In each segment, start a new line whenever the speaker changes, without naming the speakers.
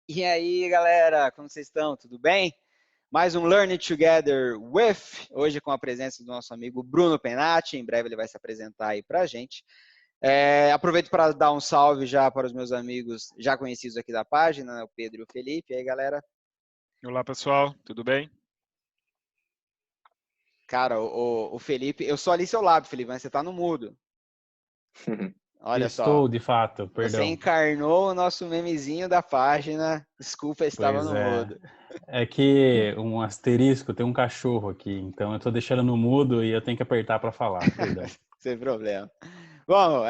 E aí, galera, como vocês estão? Tudo bem? Mais um Learn It Together with, hoje com a presença do nosso amigo Bruno Penati. Em breve ele vai se apresentar aí pra gente. Aproveito para dar um salve já para os meus amigos já conhecidos aqui da página, né, o Pedro e o Felipe. E aí, galera?
Olá, pessoal, tudo bem?
Cara, o Felipe, eu só li seu lábio, Felipe, mas você tá no mudo. Olha só,
Estou, de fato,
você
perdão.
encarnou o nosso memezinho da página. Desculpa, estava
Pois
no
é.
mudo.
É que um asterisco tem um cachorro aqui, então eu tô deixando no mudo e eu tenho que apertar para falar, perdão.
Sem problema. Bom,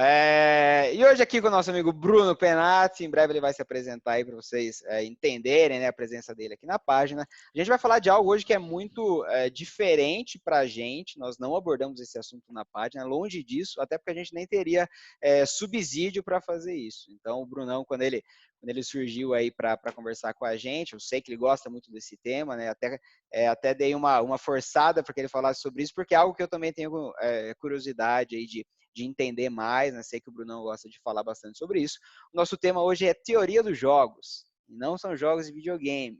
e hoje aqui com o nosso amigo Bruno Penati, em breve ele vai se apresentar aí para vocês entenderem, né, a presença dele aqui na página. A gente vai falar de algo hoje que é muito diferente para a gente, nós não abordamos esse assunto na página, longe disso, até porque a gente nem teria subsídio para fazer isso. Então o Brunão, quando ele surgiu aí para conversar com a gente, eu sei que ele gosta muito desse tema, né, até dei uma forçada para que ele falasse sobre isso, porque é algo que eu também tenho curiosidade aí de entender mais, né? Sei que o Brunão gosta de falar bastante sobre isso. O nosso tema hoje é teoria dos jogos, e não são jogos de videogame,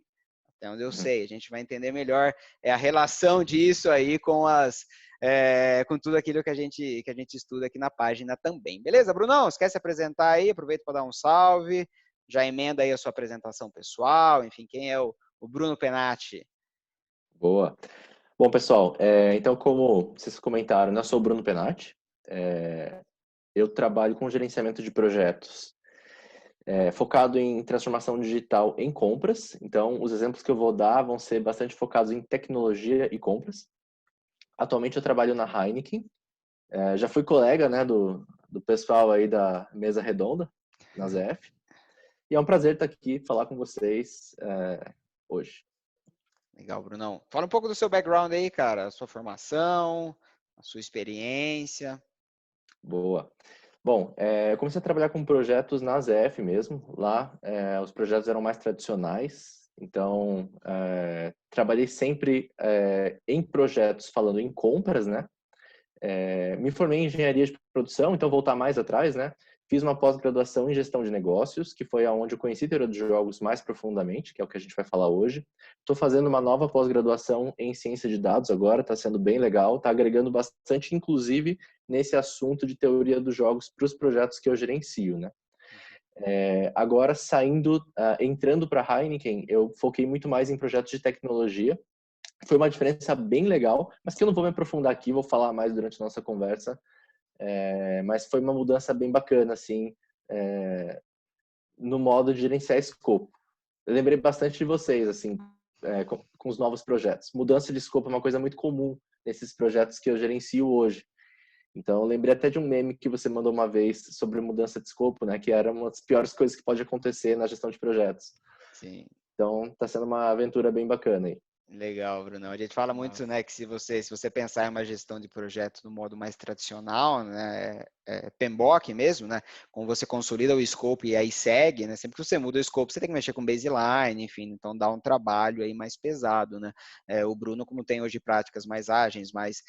até onde eu sei. A gente vai entender melhor a relação disso aí com tudo aquilo que a gente estuda aqui na página também. Beleza, Brunão? Você quer se apresentar aí? Aproveita para dar um salve, já emenda aí a sua apresentação pessoal, enfim, quem é o Bruno Penati?
Boa. Bom, pessoal, então como vocês comentaram, né, eu sou o Bruno Penati, eu trabalho com gerenciamento de projetos focado em transformação digital em compras, então os exemplos que eu vou dar vão ser bastante focados em tecnologia e compras. Atualmente eu trabalho na Heineken, já fui colega, né, do pessoal aí da mesa redonda, na ZF, e é um prazer estar aqui falar com vocês hoje.
Legal, Brunão. Fala um pouco do seu background aí, cara, a sua formação, a sua experiência.
Boa. Bom, eu comecei a trabalhar com projetos na ZF mesmo. Lá, os projetos eram mais tradicionais. Então, trabalhei sempre em projetos falando em compras, né? Me formei em engenharia de produção, então voltar mais atrás, né? Fiz uma pós-graduação em gestão de negócios, que foi aonde eu conheci teoria dos jogos mais profundamente, que é o que a gente vai falar hoje. Estou fazendo uma nova pós-graduação em ciência de dados agora, está sendo bem legal, está agregando bastante, inclusive, nesse assunto de teoria dos jogos para os projetos que eu gerencio, né? Agora, entrando para a Heineken, eu foquei muito mais em projetos de tecnologia. Foi uma diferença bem legal, mas que eu não vou me aprofundar aqui, vou falar mais durante a nossa conversa. Mas foi uma mudança bem bacana, assim, no modo de gerenciar escopo. Eu lembrei bastante de vocês, assim, com os novos projetos. Mudança de escopo é uma coisa muito comum nesses projetos que eu gerencio hoje. Então, eu lembrei até de um meme que você mandou uma vez sobre mudança de escopo, né? Que era uma das piores coisas que pode acontecer na gestão de projetos.
Sim.
Então, está sendo uma aventura bem bacana aí.
Legal, Bruno. A gente fala muito, né, que se você pensar em uma gestão de projeto no modo mais tradicional, né, PMBOK mesmo, né, como você consolida o escopo e aí segue, né, sempre que você muda o escopo, você tem que mexer com baseline, enfim, então dá um trabalho aí mais pesado, né. O Bruno, como tem hoje práticas mais ágeis, mais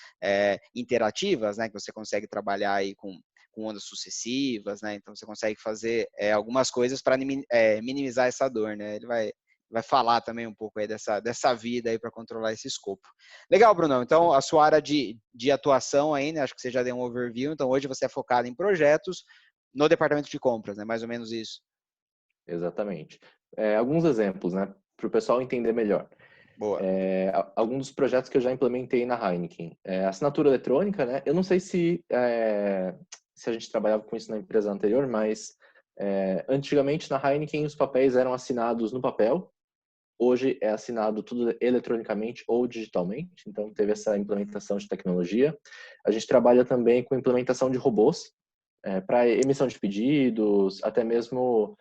interativas, né, que você consegue trabalhar aí com ondas sucessivas, né, então você consegue fazer algumas coisas para minimizar essa dor, né, ele vai falar também um pouco aí dessa vida aí para controlar esse escopo. Legal, Brunão. Então, a sua área de atuação aí, né? Acho que você já deu um overview. Então, hoje você é focado em projetos no departamento de compras, né? Mais ou menos isso.
Exatamente. Alguns exemplos, né? Para o pessoal entender melhor.
Boa.
Alguns dos projetos que eu já implementei na Heineken. Assinatura eletrônica, né? Eu não sei se a gente trabalhava com isso na empresa anterior, mas antigamente na Heineken os papéis eram assinados no papel. Hoje é assinado tudo eletronicamente ou digitalmente, então teve essa implementação de tecnologia. A gente trabalha também com implementação de robôs para emissão de pedidos, até mesmo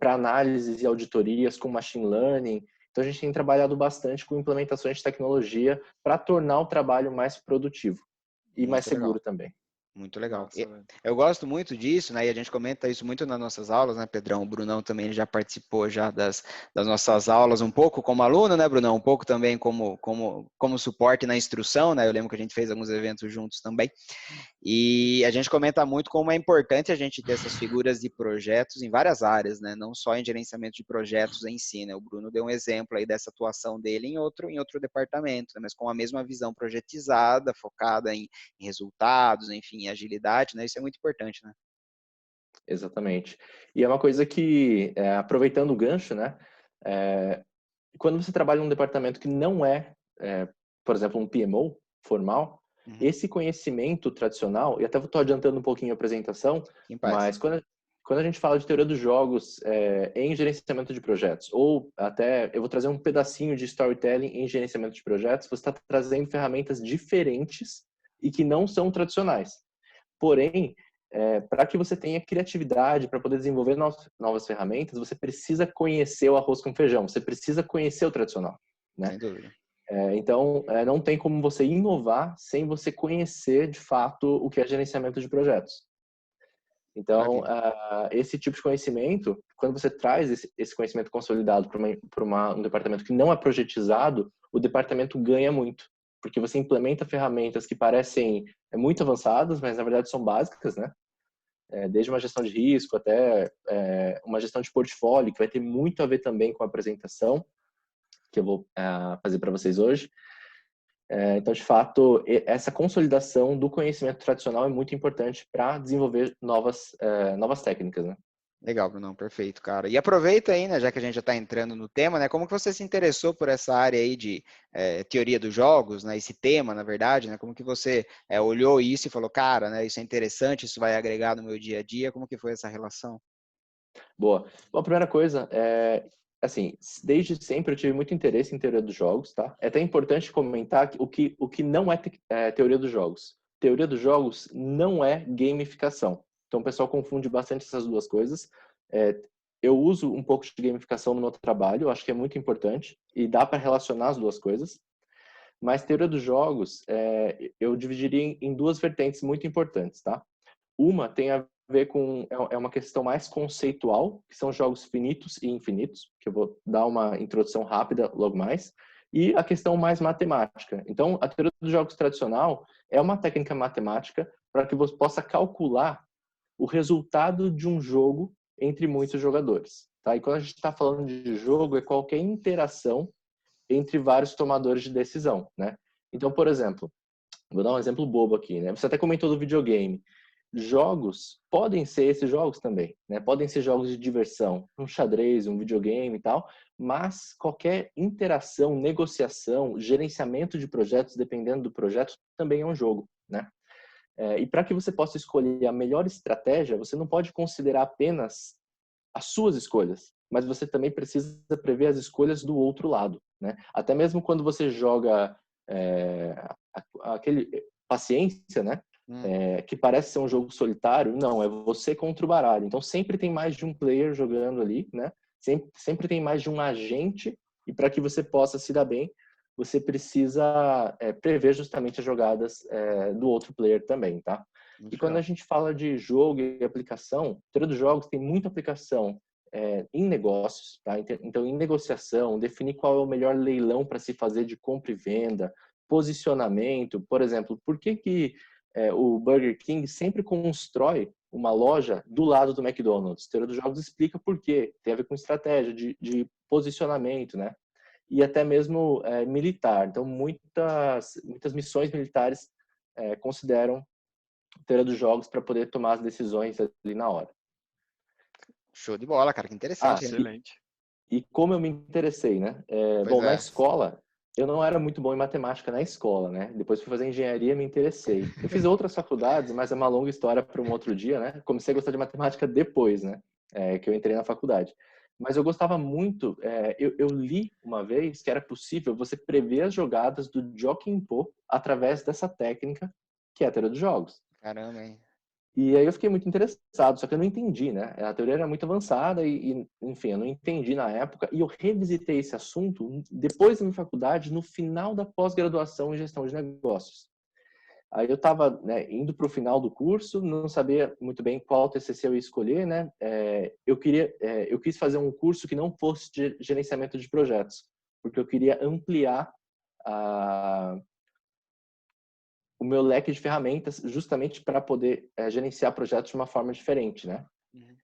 para análises e auditorias com machine learning. Então a gente tem trabalhado bastante com implementações de tecnologia para tornar o trabalho mais produtivo e
Muito
mais
legal.
seguro também.
Muito legal.
Nossa, velho.
Eu gosto muito disso, né? E a gente comenta isso muito nas nossas aulas, né, Pedrão? O Brunão também ele já participou já das nossas aulas, um pouco como aluno, né, Brunão? Um pouco também como suporte na instrução, né? Eu lembro que a gente fez alguns eventos juntos também. E a gente comenta muito como é importante a gente ter essas figuras de projetos em várias áreas, né? Não só em gerenciamento de projetos em si, né? O Bruno deu um exemplo aí dessa atuação dele em outro departamento, né? Mas com a mesma visão projetizada, focada em resultados, enfim, em agilidade, né? Isso é muito importante, né?
Exatamente. E é uma coisa que, aproveitando o gancho, né? Quando você trabalha num departamento que não por exemplo, um PMO formal,
Uhum.
esse conhecimento tradicional, e até estou adiantando um pouquinho a apresentação,
Em paz.
mas quando a gente fala de teoria dos jogos em gerenciamento de projetos, ou até eu vou trazer um pedacinho de storytelling em gerenciamento de projetos, você está trazendo ferramentas diferentes e que não são tradicionais. Porém, para que você tenha criatividade, para poder desenvolver novas ferramentas, você precisa conhecer o arroz com feijão, você precisa conhecer o tradicional, né?
Sem dúvida.
Então, não tem como você inovar sem você conhecer, de fato, o que é gerenciamento de projetos. Então, esse tipo de conhecimento, quando você traz esse conhecimento consolidado para um departamento que não é projetizado, o departamento ganha muito, porque você implementa ferramentas que parecem muito avançadas, mas na verdade são básicas, né? Desde uma gestão de risco até uma gestão de portfólio, que vai ter muito a ver também com a apresentação, que eu vou fazer para vocês hoje. Então, de fato, essa consolidação do conhecimento tradicional é muito importante para desenvolver novas técnicas, né?
Legal, Brunão, perfeito, cara. E aproveita aí, né, já que a gente já está entrando no tema, né, como que você se interessou por essa área aí de teoria dos jogos, né, esse tema, na verdade, né, como que você olhou isso e falou, cara, né, isso é interessante, isso vai agregar no meu dia a dia, como que foi essa relação?
Boa. Bom, a primeira coisa assim, desde sempre eu tive muito interesse em teoria dos jogos, tá? É até importante comentar o que não é teoria dos jogos. Teoria dos jogos não é gamificação. Então o pessoal confunde bastante essas duas coisas. Eu uso um pouco de gamificação no meu trabalho, eu acho que é muito importante e dá para relacionar as duas coisas. Mas teoria dos jogos, eu dividiria em duas vertentes muito importantes, tá? Uma tem a ver com uma questão mais conceitual, que são jogos finitos e infinitos, que eu vou dar uma introdução rápida logo mais, e a questão mais matemática. Então, a teoria dos jogos tradicional é uma técnica matemática para que você possa calcular o resultado de um jogo entre muitos jogadores, tá? E quando a gente está falando de jogo, é qualquer interação entre vários tomadores de decisão, né? Então, por exemplo, vou dar um exemplo bobo aqui, né? Você até comentou do videogame. Jogos podem ser esses jogos também, né? Podem ser jogos de diversão, um xadrez, um videogame e tal, mas qualquer interação, negociação, gerenciamento de projetos, dependendo do projeto, também é um jogo, né? E para que você possa escolher a melhor estratégia, você não pode considerar apenas as suas escolhas, mas você também precisa prever as escolhas do outro lado, né? Até mesmo quando você joga aquele paciência, né? Que parece ser um jogo solitário, não, é você contra o baralho. Então sempre tem mais de um player jogando ali, né? Sempre tem mais de um agente, e para que você possa se dar bem, você precisa prever justamente as jogadas do outro player também, tá?
Muito
E quando
legal.
a gente fala de jogo e aplicação, teoria dos jogos tem muita aplicação em negócios, tá? Então, em negociação, definir qual é o melhor leilão para se fazer de compra e venda, posicionamento, por exemplo, por que o Burger King sempre constrói uma loja do lado do McDonald's? A teoria dos jogos explica por quê. Tem a ver com estratégia de posicionamento, né? E até mesmo militar. Então, muitas missões militares consideram teoria dos jogos para poder tomar as decisões ali na hora.
Show de bola, cara, que interessante, hein?
Excelente.
E como eu me interessei, né?
Pois
Na
é.
escola, eu não era muito bom em matemática na escola, né? Depois fui fazer engenharia e me interessei. Eu fiz outras faculdades, mas é uma longa história para um outro dia, né? Comecei a gostar de matemática depois, né? Que eu entrei na faculdade. Mas eu gostava muito, eu li uma vez que era possível você prever as jogadas do Joaquim Pô através dessa técnica que é a teoria dos jogos.
Caramba, hein?
E aí eu fiquei muito interessado, só que eu não entendi, né? A teoria era muito avançada enfim, eu não entendi na época. E eu revisitei esse assunto depois da minha faculdade, no final da pós-graduação em gestão de negócios. Aí eu estava, né, indo para o final do curso, não sabia muito bem qual TCC eu ia escolher, né? Eu quis fazer um curso que não fosse de gerenciamento de projetos, porque eu queria ampliar o meu leque de ferramentas justamente para poder gerenciar projetos de uma forma diferente, né?
Uhum.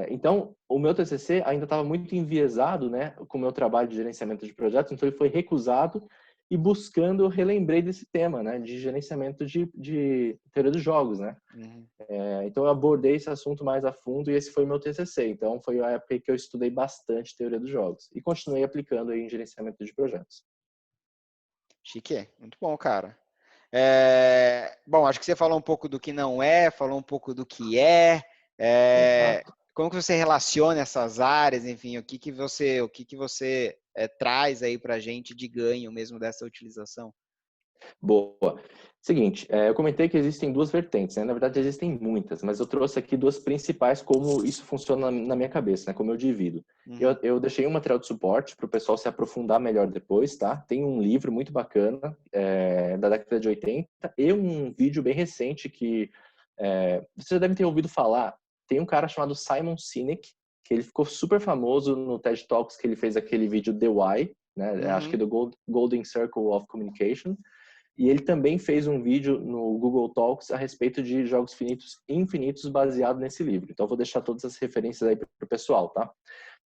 Então, o meu TCC ainda estava muito enviesado, né, com o meu trabalho de gerenciamento de projetos, então ele foi recusado e buscando eu relembrei desse tema, né, de gerenciamento de teoria dos jogos, né.
Uhum.
Então eu abordei esse assunto mais a fundo e esse foi o meu TCC. Então foi a época que eu estudei bastante teoria dos jogos e continuei aplicando aí em gerenciamento de projetos.
Chique, muito bom, cara. Bom, acho que você falou um pouco do que não é, falou um pouco do que é.
Exato.
Como que você relaciona essas áreas, enfim, o que que você traz aí para a gente de ganho mesmo dessa utilização?
Boa. Seguinte, eu comentei que existem duas vertentes, né? Na verdade, existem muitas, mas eu trouxe aqui duas principais como isso funciona na minha cabeça, né? Como eu divido.
Uhum.
Eu deixei um material de suporte para o pessoal se aprofundar melhor depois, tá? Tem um livro muito bacana, da década de 80, e um vídeo bem recente que você já deve ter ouvido falar. Tem um cara chamado Simon Sinek, que ele ficou super famoso no TED Talks, que ele fez aquele vídeo The Why, né? Acho que é do Golden Circle of Communication. E ele também fez um vídeo no Google Talks a respeito de jogos finitos e infinitos baseado nesse livro. Então, eu vou deixar todas as referências aí para o pessoal, tá?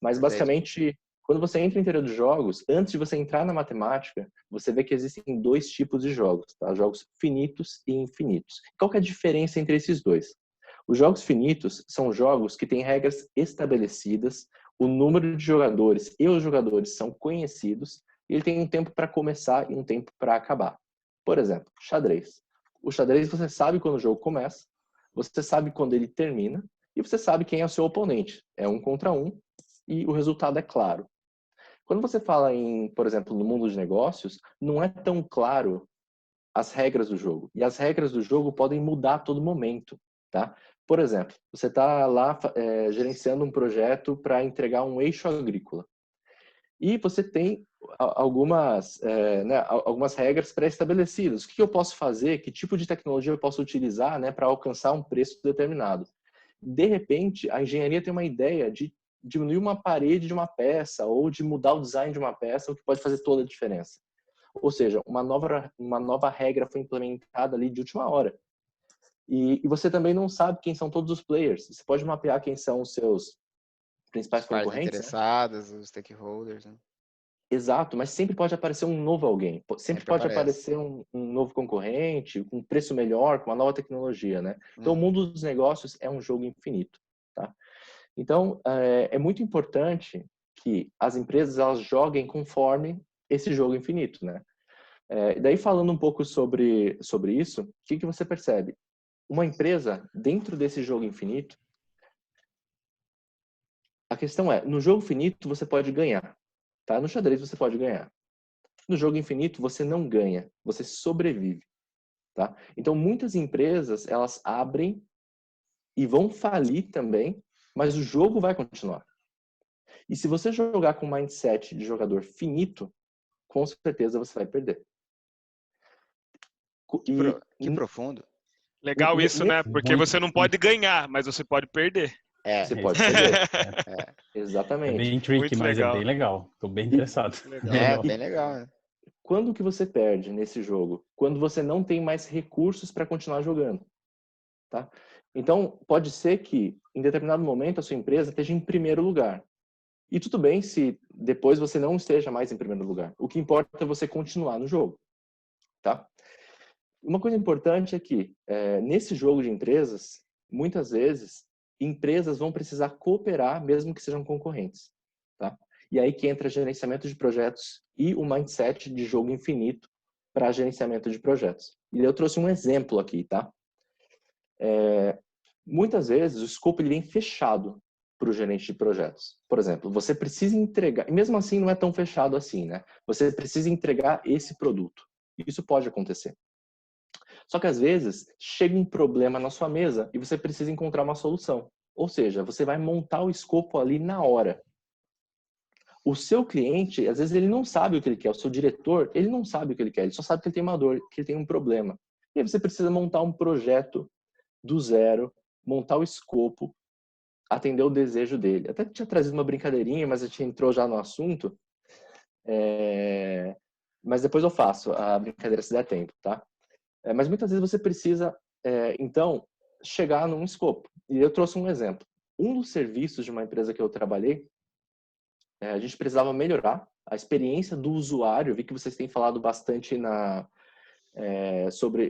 Mas,
Perfeito.
basicamente, quando você entra em teoria dos jogos, antes de você entrar na matemática, você vê que existem dois tipos de jogos, tá? Jogos finitos e infinitos. Qual que é a diferença entre esses dois? Os jogos finitos são jogos que têm regras estabelecidas, o número de jogadores e os jogadores são conhecidos, e ele tem um tempo para começar e um tempo para acabar. Por exemplo, xadrez. O xadrez você sabe quando o jogo começa, você sabe quando ele termina e você sabe quem é o seu oponente. É 1 contra 1 e o resultado é claro. Quando você fala em, por exemplo, no mundo dos negócios, não é tão claro as regras do jogo. E as regras do jogo podem mudar a todo momento, tá? Por exemplo, você está lá gerenciando um projeto para entregar um eixo agrícola. E você tem algumas regras pré-estabelecidas. O que eu posso fazer? Que tipo de tecnologia eu posso utilizar, né, para alcançar um preço determinado? De repente, a engenharia tem uma ideia de diminuir uma parede de uma peça ou de mudar o design de uma peça, o que pode fazer toda a diferença. Ou seja, uma nova regra foi implementada ali de última hora. E você também não sabe quem são todos os players. Você pode mapear quem são os seus principais
As partes
concorrentes, né?
interessadas, os stakeholders, né?
Exato, mas sempre pode aparecer um novo alguém. Sempre pode
aparece.
aparecer um novo concorrente, com um preço melhor, com uma nova tecnologia, né? Então, o mundo dos negócios é um jogo infinito, tá? Então, é muito importante que as empresas elas joguem conforme esse jogo infinito, né? Daí, falando um pouco sobre isso, o que você percebe? Uma empresa, dentro desse jogo infinito, a questão é, no jogo finito você pode ganhar, tá? No xadrez você pode ganhar. No jogo infinito, você não ganha, você sobrevive, tá? Então, muitas empresas, elas abrem e vão falir também, mas o jogo vai continuar. E se você jogar com mindset de jogador finito, com certeza você vai perder.
Que profundo.
Legal isso, né? Porque
muito
você não pode ganhar, mas você pode perder.
Você pode perder.
É
Exatamente.
bem tricky,
Muito
mas é
legal.
bem legal. Tô bem interessado.
Legal.
Bem legal, né?
Quando que você perde nesse jogo? Quando você não tem mais recursos para continuar jogando, tá? Então, pode ser que, em determinado momento, a sua empresa esteja em primeiro lugar. E tudo bem se depois você não esteja mais em primeiro lugar. O que importa é você continuar no jogo, tá? Uma coisa importante é que, nesse jogo de empresas, muitas vezes, empresas vão precisar cooperar, mesmo que sejam concorrentes, tá? E aí que entra gerenciamento de projetos e o mindset de jogo infinito para gerenciamento de projetos. E eu trouxe um exemplo aqui, tá? Muitas vezes, o escopo ele vem fechado para o gerente de projetos. Por exemplo, você precisa entregar, e mesmo assim não é tão fechado assim, né? Você precisa entregar esse produto. Isso pode acontecer. Só que às vezes chega um problema na sua mesa e você precisa encontrar uma solução. Ou seja, você vai montar o escopo ali na hora. O seu cliente, às vezes ele não sabe o que ele quer. O seu diretor, ele não sabe o que ele quer. Ele só sabe que ele tem uma dor, que ele tem um problema. E aí você precisa montar um projeto do zero, montar o escopo, atender o desejo dele. Até tinha trazido uma brincadeirinha, mas a gente entrou já no assunto. Mas depois eu faço a brincadeira se der tempo, tá? Mas muitas vezes você precisa, então, chegar num escopo. E eu trouxe um exemplo. Um dos serviços de uma empresa que eu trabalhei, a gente precisava melhorar a experiência do usuário. Eu vi que vocês têm falado bastante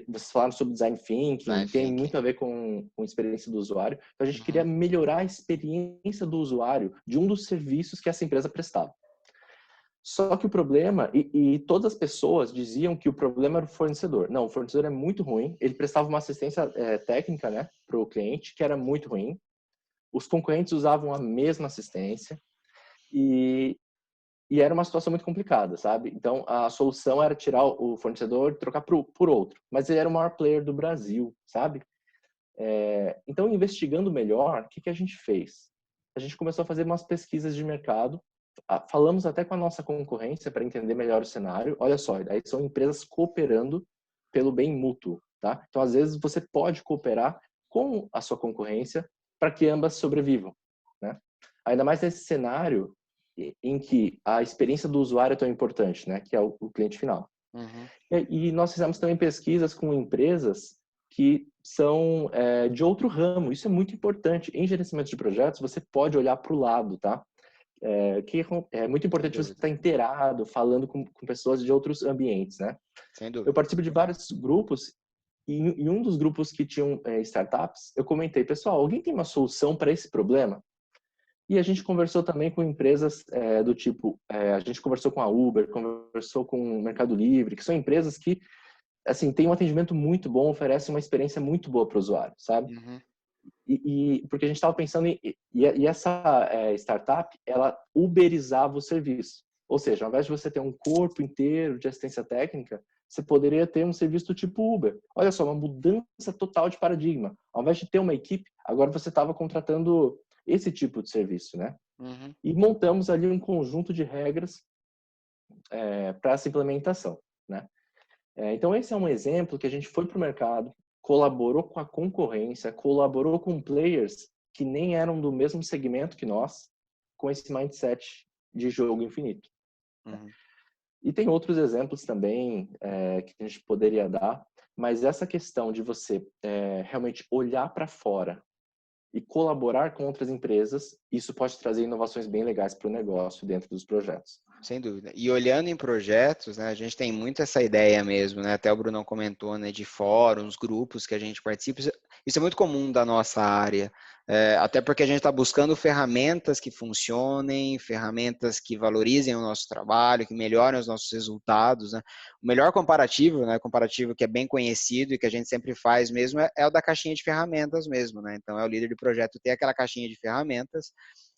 vocês falaram sobre design thinking, tem muito a ver com experiência do usuário. Então, a gente queria melhorar a experiência do usuário de um dos serviços que essa empresa prestava. Só que o problema, e todas as pessoas diziam que o problema era o fornecedor. Não, o fornecedor é muito ruim, ele prestava uma assistência técnica, né, para o cliente, que era muito ruim. Os concorrentes usavam a mesma assistência e era uma situação muito complicada, sabe? Então, a solução era tirar o fornecedor e trocar por outro. Mas ele era o maior player do Brasil, sabe? Então, investigando melhor, o que a gente fez? A gente começou a fazer umas pesquisas de mercado, falamos até com a nossa concorrência para entender melhor o cenário. Olha só, aí são empresas cooperando pelo bem mútuo, tá? Então, às vezes, você pode cooperar com a sua concorrência para que ambas sobrevivam, né? Ainda mais nesse cenário em que a experiência do usuário é tão importante, né? Que é o cliente final. E nós fizemos também pesquisas com empresas que são de outro ramo. Isso é muito importante. Em gerenciamento de projetos, você pode olhar para o lado, tá? Que é muito importante você estar inteirado, falando com pessoas de outros ambientes, né?
Sem dúvida.
Eu participo de vários grupos e em um dos grupos que tinham startups, eu comentei, pessoal, alguém tem uma solução para esse problema? E a gente conversou também com empresas do tipo, a gente conversou com a Uber, conversou com o Mercado Livre, que são empresas que, assim, têm um atendimento muito bom, oferecem uma experiência muito boa para o usuário, sabe? Porque a gente estava pensando e essa startup, ela uberizava o serviço. Ou seja, ao invés de você ter um corpo inteiro de assistência técnica, você poderia ter um serviço do tipo Uber. Olha só, uma mudança total de paradigma. Ao invés de ter uma equipe, agora você estava contratando esse tipo de serviço, né? E montamos ali um conjunto de regras para essa implementação, né? Então, esse é um exemplo que a gente foi para o mercado, colaborou com a concorrência, colaborou com players que nem eram do mesmo segmento que nós, com esse mindset de jogo infinito. E tem outros exemplos também que a gente poderia dar, mas essa questão de você realmente olhar para fora e colaborar com outras empresas, isso pode trazer inovações bem legais para o negócio dentro dos projetos.
Sem dúvida. E olhando em projetos, né, a gente tem muito essa ideia mesmo, né? Até o Brunão comentou, né, de fóruns, grupos que a gente participa. Isso é muito comum da nossa área, até porque a gente está buscando ferramentas que funcionem, ferramentas que valorizem o nosso trabalho, que melhorem os nossos resultados, né? O melhor comparativo, né, comparativo que é bem conhecido e que a gente sempre faz mesmo, é o da caixinha de ferramentas mesmo, né? Então, é o líder de projeto ter aquela caixinha de ferramentas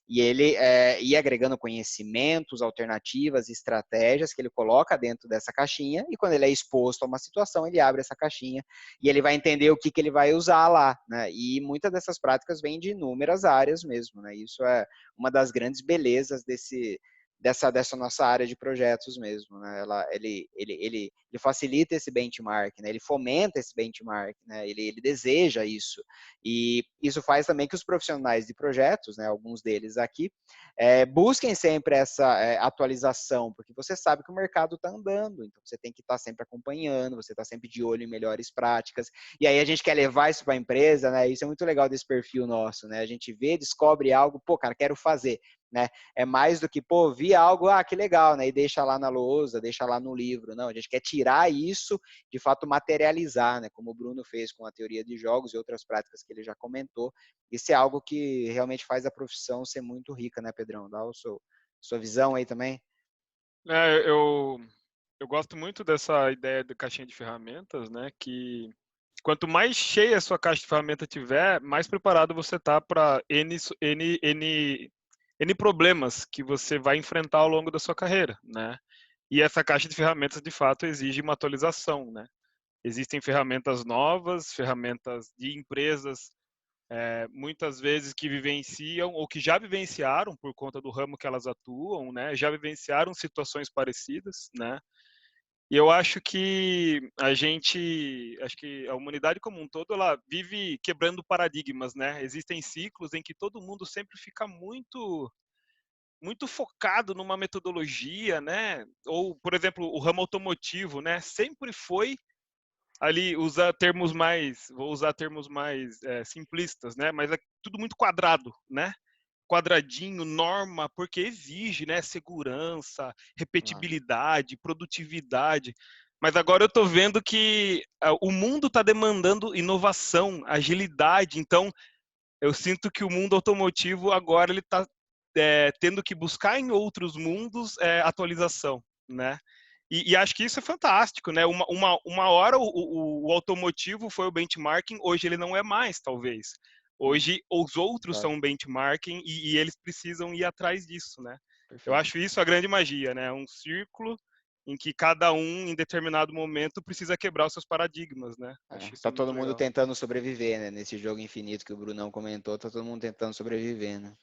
e ele ir agregando conhecimentos, alternativas, estratégias que ele coloca dentro dessa caixinha e quando ele é exposto a uma situação, ele abre essa caixinha e ele vai entender o que ele vai usar lá, né? E muitas dessas práticas vêm de inúmeras áreas mesmo, né? Isso é uma das grandes belezas dessa nossa área de projetos mesmo, né? Ele facilita esse benchmark, né? Ele fomenta esse benchmark, né? Ele deseja isso. E isso faz também que os profissionais de projetos, né, alguns deles aqui, busquem sempre essa atualização, porque você sabe que o mercado está andando, então você tem que estar sempre acompanhando, você está sempre de olho em melhores práticas, e aí a gente quer levar isso para a empresa, né? Isso é muito legal desse perfil nosso, né? A gente vê, descobre algo, pô, cara, quero fazer. Né? É mais do que, pô, vi algo, que legal, né? E deixa lá na lousa, deixa lá no livro. Não, a gente quer tirar isso, de fato, materializar, né? Como o Bruno fez com a teoria de jogos e outras práticas que ele já comentou. Isso é algo que realmente faz a profissão ser muito rica, né, Pedrão? Dá sua visão aí também.
Eu gosto muito dessa ideia de caixinha de ferramentas, né? Que quanto mais cheia a sua caixa de ferramentas tiver, mais preparado você tá para N problemas que você vai enfrentar ao longo da sua carreira, né? E essa caixa de ferramentas, de fato, exige uma atualização, né? Existem ferramentas novas, ferramentas de empresas, muitas vezes que vivenciam ou que já vivenciaram por conta do ramo que elas atuam, né? Já vivenciaram situações parecidas, né? E eu acho que acho que a humanidade como um todo, ela vive quebrando paradigmas, né? Existem ciclos em que todo mundo sempre fica muito focado numa metodologia, né? Ou, por exemplo, o ramo automotivo, né? Sempre foi ali vou usar termos mais simplistas, né? Mas é tudo muito quadrado, né? Quadradinho, norma, porque exige, né? Segurança, repetibilidade, produtividade. Mas agora eu estou vendo que o mundo está demandando inovação, agilidade. Então, eu sinto que o mundo automotivo agora ele está tendo que buscar em outros mundos atualização, né? E acho que isso é fantástico, né? Uma hora o automotivo foi o benchmarking, hoje ele não é mais, talvez. Hoje os outros são o benchmarking e eles precisam ir atrás disso, né?
Perfeito.
Eu acho isso a grande magia, né? Um círculo em que cada um, em determinado momento, precisa quebrar os seus paradigmas, né? Acho isso
Tá
muito
todo mundo
legal.
tentando sobreviver, né? Nesse jogo infinito que o Brunão comentou, tá todo mundo tentando sobreviver, né?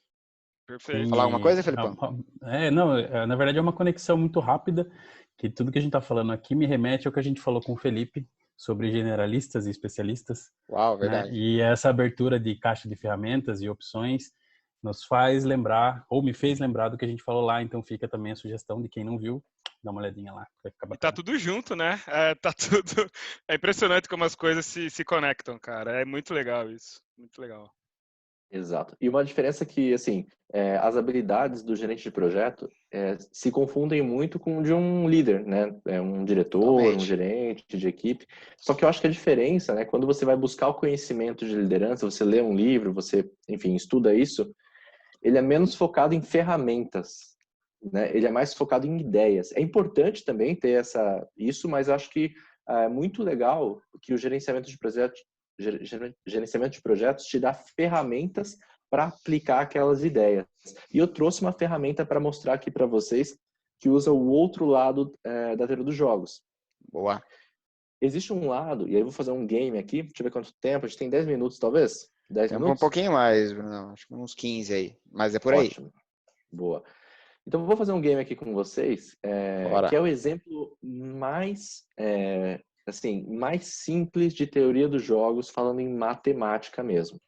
Perfeito.
Falar alguma coisa, Felipão?
Na verdade é uma conexão muito rápida, que tudo que a gente está falando aqui me remete ao que a gente falou com o Felipe sobre generalistas e especialistas.
Uau,
Né?
verdade.
E essa abertura de caixa de ferramentas e opções nos faz lembrar, ou me fez lembrar do que a gente falou lá, então fica também a sugestão de quem não viu, dá uma olhadinha lá, vai ficar
E tá
bacana.
tudo junto, né? Tá tudo. É impressionante como as coisas se conectam, cara. É muito legal isso. Muito legal.
Exato. E uma diferença que, assim, as habilidades do gerente de projeto se confundem muito com de um líder, né? Um diretor, um
Totalmente.
gerente de equipe. Só que eu acho que a diferença, né? Quando você vai buscar o conhecimento de liderança, você lê um livro, você, enfim, estuda isso, ele é menos focado em ferramentas, né? Ele é mais focado em ideias. É importante também ter isso, mas acho que é muito legal que o gerenciamento de projetos te dá ferramentas para aplicar aquelas ideias. E eu trouxe uma ferramenta para mostrar aqui para vocês que usa o outro lado da teoria dos jogos.
Boa.
Existe um lado, e aí eu vou fazer um game aqui, deixa eu ver quanto tempo, a gente tem 10 minutos talvez? 10
Tem um
minutos?
pouquinho mais, Brunão. Acho que uns 15 aí. Mas é por aí.
Ótimo. Boa. Então, eu vou fazer um game aqui com vocês,
Bora.
que é o exemplo mais, assim, mais simples de teoria dos jogos, falando em matemática mesmo,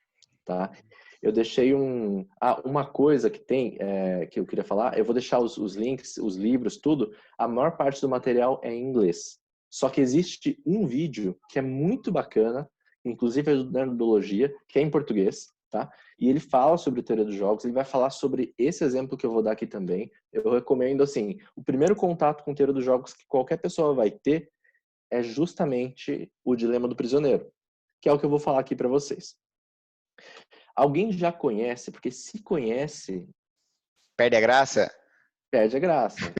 tá? Eu deixei uma coisa que tem, que eu queria falar, eu vou deixar os links, os livros, tudo, a maior parte do material é em inglês. Só que existe um vídeo que é muito bacana, inclusive é da Nerdologia, que é em português, tá? E ele fala sobre teoria dos jogos, ele vai falar sobre esse exemplo que eu vou dar aqui também. Eu recomendo, assim, o primeiro contato com teoria dos jogos que qualquer pessoa vai ter é justamente o dilema do prisioneiro, que é o que eu vou falar aqui para vocês. Alguém já conhece, porque se conhece,
Perde a graça?
perde a graça.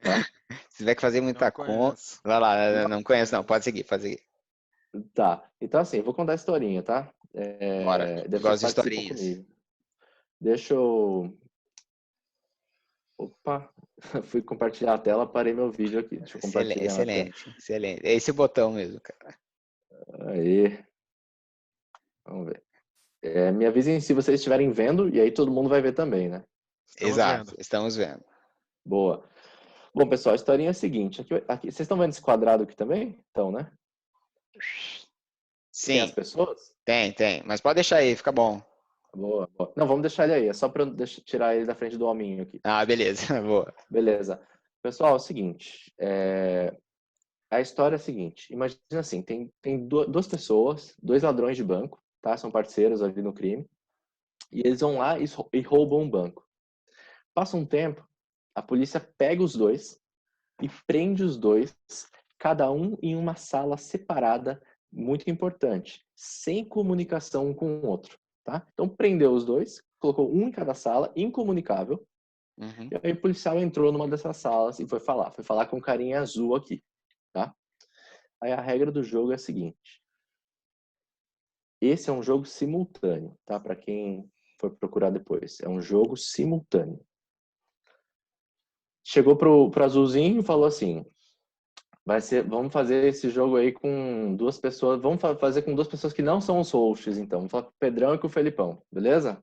Tá?
Se tiver que fazer muita
Não
conta.
conheço.
Vai lá, não conheço, não. Pode seguir, pode seguir.
Tá. Então, assim, vou contar a historinha, tá?
Bora.
Deve
Gosto de
participam
historinhas.
comigo. Deixa eu... Opa, fui compartilhar a tela, parei meu vídeo aqui. Deixa eu compartilhar na tela.
Excelente. É esse botão mesmo, cara.
Aí. Vamos ver. Me avisem se vocês estiverem vendo, e aí todo mundo vai ver também, né?
Exato, estamos vendo.
Boa. Bom, pessoal, a historinha é a seguinte. Aqui, vocês estão vendo esse quadrado aqui também? Então, né? Tem as
Sim,
pessoas?
tem. Mas pode deixar aí, fica bom.
Boa. Não, vamos deixar ele aí. É só para tirar ele da frente do hominho aqui.
Ah, beleza. Boa.
Beleza. Pessoal, é o seguinte. A história é a seguinte. Imagina assim, tem duas pessoas, dois ladrões de banco, tá? São parceiros ali no crime. E eles vão lá e roubam um banco. Passa um tempo, a polícia pega os dois e prende os dois, cada um em uma sala separada, muito importante, sem comunicação um com o outro, tá? Então prendeu os dois, colocou um em cada sala, incomunicável.
Uhum.
E aí o policial entrou numa dessas salas e foi falar com o carinha azul aqui, tá? Aí a regra do jogo é a seguinte: esse é um jogo simultâneo, tá? Para quem for procurar depois, é um jogo simultâneo. Chegou pro azulzinho e falou assim: vamos fazer esse jogo aí com duas pessoas, vamos fazer com duas pessoas que não são os hosts, então. Vamos falar com o Pedrão e com o Felipão, beleza?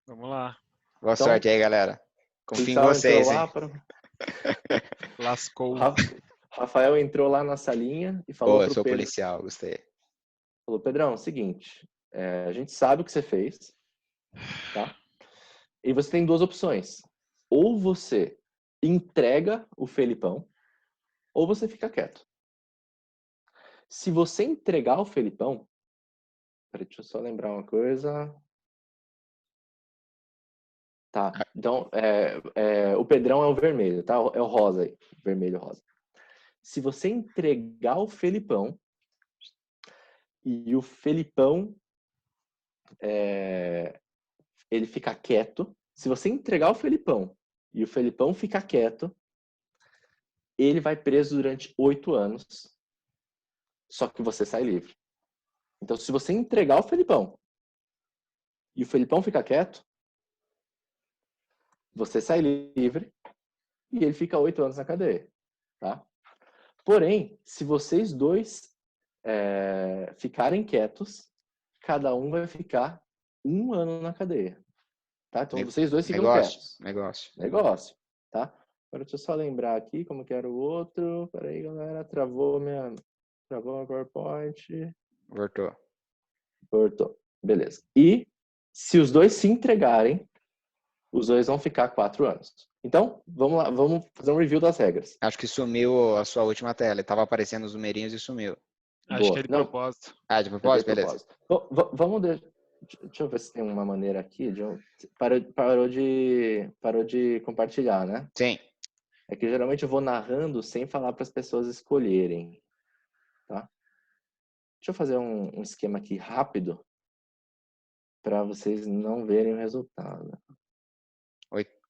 Vamos lá.
Boa
Então,
sorte aí, galera.
o
Confio em
policial entrou
vocês,
lá
hein?
Lascou.
Rafael entrou lá na salinha e falou
Pô, eu
pro
sou
Pedro,
policial, gostei.
falou, Pedrão, é o seguinte, a gente sabe o que você fez, tá? E você tem duas opções. Ou você entrega o Felipão, ou você fica quieto. Se você entregar o Felipão... Peraí, deixa eu só lembrar uma coisa. Tá, então o Pedrão é o vermelho, tá? É o rosa aí, vermelho e rosa. Se você entregar o Felipão e o Felipão ele ficar quieto, se você entregar o Felipão e o Felipão ficar quieto, ele vai preso durante 8 anos, só que você sai livre. Então, se você entregar o Felipão e o Felipão ficar quieto, você sai livre e ele fica 8 anos na cadeia, tá? Porém, se vocês dois ficarem quietos, cada um vai ficar 1 ano na cadeia, tá? Então, vocês dois ficam quietos. Negócio, tá? Agora, deixa eu só lembrar aqui como que era o outro. Peraí, galera, travou a PowerPoint. Voltou. Beleza. E se os dois se entregarem, os dois vão ficar 4 anos. Então, vamos lá, vamos fazer um review das regras.
Acho que sumiu a sua última tela. Estava aparecendo os numerinhos e sumiu.
Acho que é de propósito.
Ah, de propósito? Beleza.
Vamos deixa eu ver se tem uma maneira aqui de parou de compartilhar, né?
Sim.
É que geralmente eu vou narrando sem falar para as pessoas escolherem, tá? Deixa eu fazer um esquema aqui rápido para vocês não verem o resultado.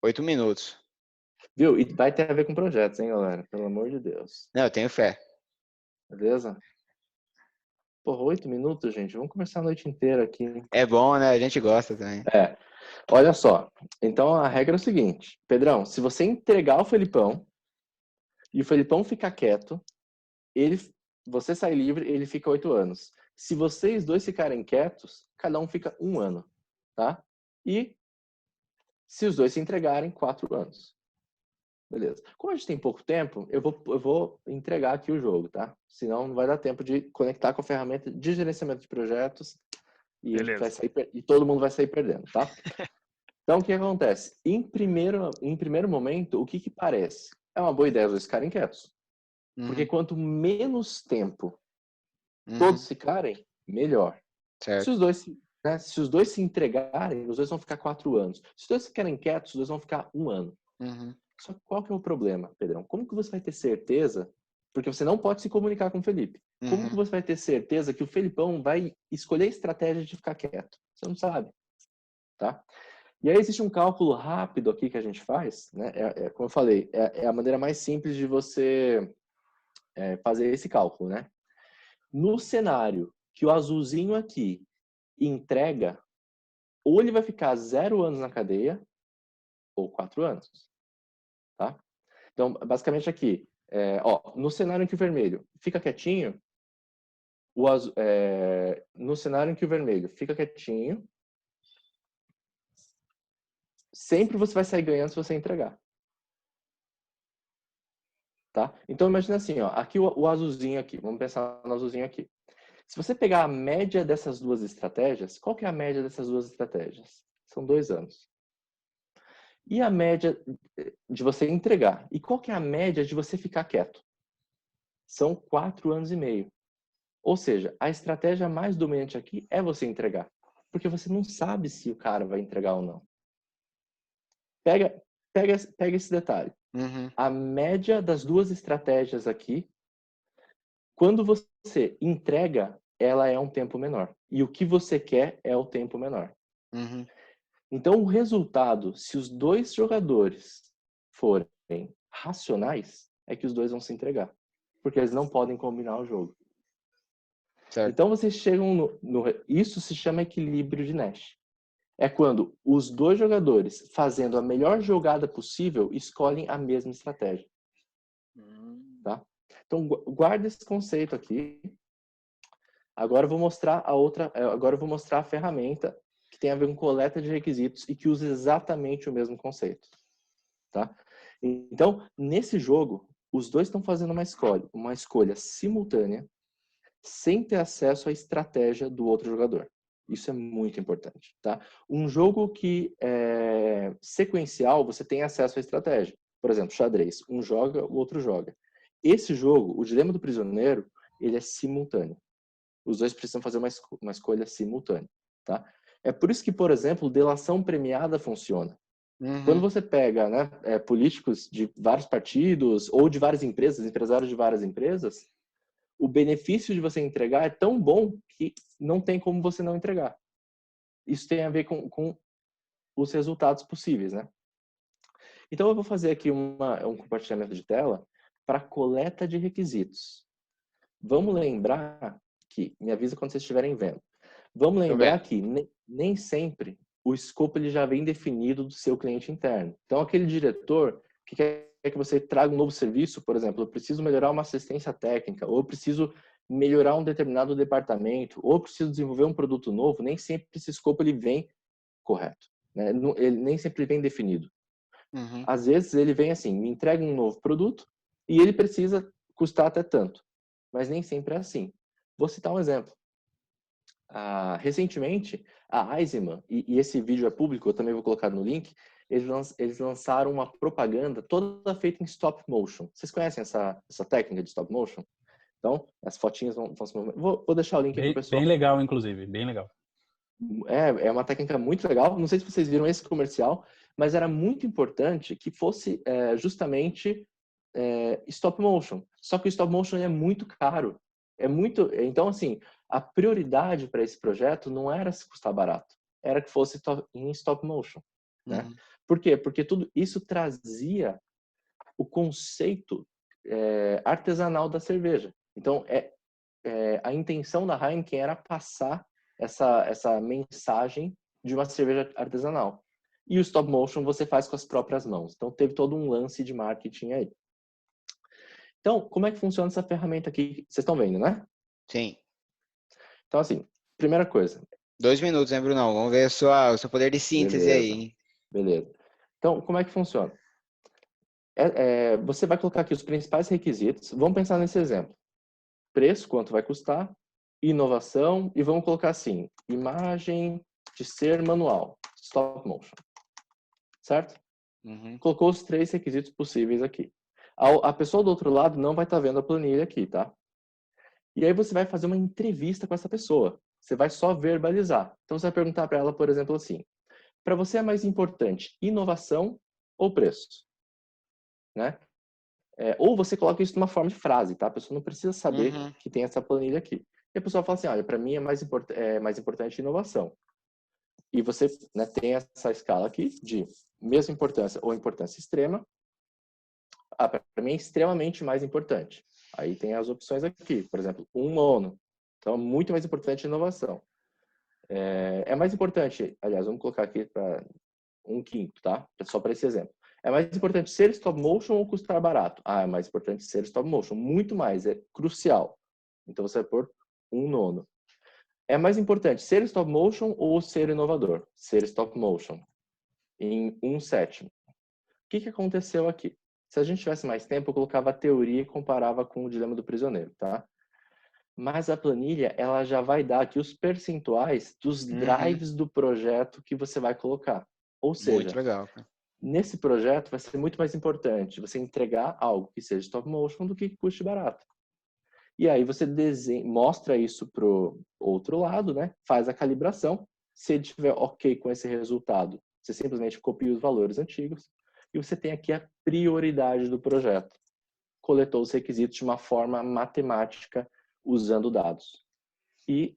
8 minutos.
Viu? E vai ter a ver com projetos, hein, galera? Pelo amor de Deus.
Não, eu tenho fé.
Beleza? Porra, 8 minutos, gente. Vamos conversar a noite inteira aqui.
É bom, né? A gente gosta também.
Olha só. Então, a regra é o seguinte. Pedrão, se você entregar o Felipão e o Felipão ficar quieto, você sai livre, ele fica 8 anos. Se vocês dois ficarem quietos, cada um fica 1 ano, tá? E se os dois se entregarem, 4 anos. Beleza. Como a gente tem pouco tempo, eu vou entregar aqui o jogo, tá? Senão não vai dar tempo de conectar com a ferramenta de gerenciamento de projetos e, e todo mundo vai sair perdendo, tá? Então, o que acontece? Em primeiro momento, o que parece? É uma boa ideia os dois ficarem quietos. Porque quanto menos tempo todos ficarem, melhor.
Certo.
Se os dois se entregarem, os dois vão ficar 4 anos. Se os dois ficarem quietos, os dois vão ficar 1 ano. Só que qual que é o problema, Pedrão? Como que você vai ter certeza? Porque você não pode se comunicar com o Felipe. Como que você vai ter certeza que o Felipão vai escolher a estratégia de ficar quieto? Você não sabe, tá? E aí existe um cálculo rápido aqui que a gente faz, né? Como eu falei, é a maneira mais simples de você fazer esse cálculo, né? No cenário que o azulzinho aqui entrega, ou ele vai ficar 0 anos na cadeia, ou 4 anos. Tá? Então, basicamente aqui, no cenário em que o vermelho fica quietinho, no cenário em que o vermelho fica quietinho, sempre você vai sair ganhando se você entregar. Tá? Então, imagina assim, ó, aqui o azulzinho aqui, vamos pensar no azulzinho aqui. Se você pegar a média dessas duas estratégias, qual que é a média dessas duas estratégias? São 2 anos. E a média de você entregar? E qual que é a média de você ficar quieto? São 4 anos e meio. Ou seja, a estratégia mais dominante aqui é você entregar. Porque você não sabe se o cara vai entregar ou não. Pega esse detalhe. A média das duas estratégias aqui, quando você entrega, ela é um tempo menor. E o que você quer é o tempo menor. Então, o resultado, se os dois jogadores forem racionais, é que os dois vão se entregar. Porque eles não podem combinar o jogo.
Certo.
Então, vocês chegam isso se chama equilíbrio de Nash. É quando os dois jogadores, fazendo a melhor jogada possível, escolhem a mesma estratégia. Tá? Então, guarda esse conceito aqui. Agora eu vou mostrar a ferramenta que tem a ver com coleta de requisitos e que usa exatamente o mesmo conceito, tá? Então, nesse jogo, os dois estão fazendo uma escolha simultânea, sem ter acesso à estratégia do outro jogador. Isso é muito importante, tá? Um jogo que é sequencial, você tem acesso à estratégia. Por exemplo, xadrez. Um joga, o outro joga. Esse jogo, o Dilema do Prisioneiro, ele é simultâneo. Os dois precisam fazer uma escolha simultânea, tá? É por isso que, por exemplo, delação premiada funciona. Quando você pega, né, políticos de vários partidos ou de várias empresas, empresários de várias empresas, o benefício de você entregar é tão bom que não tem como você não entregar. Isso tem a ver com os resultados possíveis, né? Então, eu vou fazer aqui um compartilhamento de tela para coleta de requisitos. Vamos lembrar que, me avisa quando vocês estiverem vendo. Vamos lembrar que nem sempre o escopo ele já vem definido do seu cliente interno. Então, aquele diretor que quer que você traga um novo serviço, por exemplo, eu preciso melhorar uma assistência técnica, ou eu preciso melhorar um determinado departamento, ou eu preciso desenvolver um produto novo, nem sempre esse escopo ele vem correto, né? Ele nem sempre vem definido. Às vezes ele vem assim, me entrega um novo produto e ele precisa custar até tanto, mas nem sempre é assim. Vou citar um exemplo. Recentemente, a Eisenman, e esse vídeo é público, eu também vou colocar no link, eles lançaram uma propaganda toda feita em stop motion. Vocês conhecem essa técnica de stop motion? Então, as fotinhas vão se movimentar. Vou deixar o link aí pro pessoal.
Bem legal, inclusive, bem legal.
É uma técnica muito legal. Não sei se vocês viram esse comercial, mas era muito importante que fosse justamente stop motion. Só que o stop motion é muito caro. Então, assim, a prioridade para esse projeto não era se custar barato, era que fosse em stop motion, né? Por quê? Porque tudo isso trazia o conceito artesanal da cerveja. Então, a intenção da Heineken era passar essa mensagem de uma cerveja artesanal. E o stop motion você faz com as próprias mãos. Então, teve todo um lance de marketing aí. Então, como é que funciona essa ferramenta aqui? Vocês estão vendo, né?
Sim.
Então, assim, primeira coisa.
2 minutos, hein, Brunão? Vamos ver o seu poder de síntese. Beleza. Aí, hein?
Beleza. Então, como é que funciona? Você vai colocar aqui os principais requisitos. Vamos pensar nesse exemplo. Preço, quanto vai custar. Inovação. E vamos colocar assim, imagem de ser manual. Stop motion. Certo? Colocou os 3 requisitos possíveis aqui. A pessoa do outro lado não vai estar vendo a planilha aqui, tá? E aí você vai fazer uma entrevista com essa pessoa. Você vai só verbalizar. Então você vai perguntar para ela, por exemplo, assim: para você é mais importante inovação ou preço? Né? Ou você coloca isso numa forma de frase, tá? A pessoa não precisa saber que tem essa planilha aqui. E a pessoa fala assim: olha, para mim é mais importante inovação. E você, né, tem essa escala aqui de mesma importância ou importância extrema. Para mim é extremamente mais importante. Aí tem as opções aqui, por exemplo, um nono. Então, muito mais importante a inovação. É mais importante, aliás, vamos colocar aqui para 1/5, tá? Só para esse exemplo. É mais importante ser stop motion ou custar barato? É mais importante ser stop motion. Muito mais, é crucial. Então, você vai pôr 1/9. É mais importante ser stop motion ou ser inovador? Ser stop motion. Em 1/7. O que aconteceu aqui? Se a gente tivesse mais tempo, eu colocava a teoria e comparava com o Dilema do Prisioneiro, tá? Mas a planilha, ela já vai dar aqui os percentuais dos drives do projeto que você vai colocar. Ou seja,
muito legal, cara.
Nesse projeto vai ser muito mais importante você entregar algo que seja stop motion do que custe barato. E aí você mostra isso pro outro lado, né? Faz a calibração. Se ele estiver ok com esse resultado, você simplesmente copia os valores antigos. E você tem aqui a prioridade do projeto. Coletou os requisitos de uma forma matemática, usando dados. E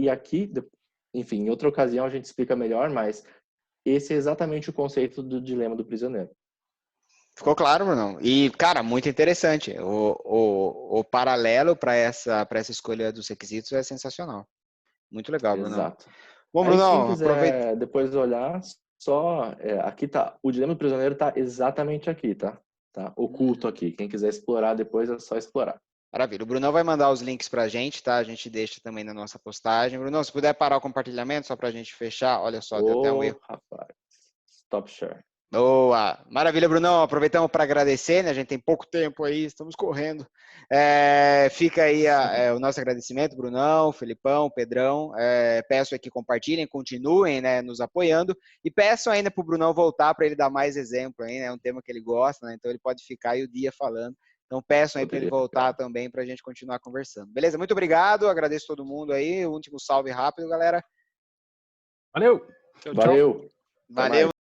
aqui, enfim, em outra ocasião a gente explica melhor, mas esse é exatamente o conceito do Dilema do Prisioneiro.
Ficou claro, Bruno. E, cara, muito interessante. O paralelo para essa escolha dos requisitos é sensacional. Muito legal, Bruno.
Exato.
Bom, Bruno,
quem quiser depois olhar, aqui tá, o Dilema do Prisioneiro tá exatamente aqui, tá? Tá oculto aqui. Quem quiser explorar depois é só explorar.
Maravilha. O Brunão vai mandar os links pra gente, tá? A gente deixa também na nossa postagem. Brunão, se puder parar o compartilhamento só pra gente fechar. Olha só, deu até um erro.
Rapaz. Stop share.
Boa! Maravilha, Brunão. Aproveitamos para agradecer, né? A gente tem pouco tempo aí, estamos correndo. Fica aí o nosso agradecimento, Brunão, Felipão, Pedrão. Peço que compartilhem, continuem, né, nos apoiando. E peço ainda para o Brunão voltar para ele dar mais exemplo aí, né? É um tema que ele gosta, né? Então ele pode ficar aí o dia falando. Então peço aí para ele voltar também para a gente continuar conversando. Beleza? Muito obrigado, agradeço todo mundo aí. O último salve rápido, galera.
Valeu!
Tchau, tchau.
Valeu!
Valeu!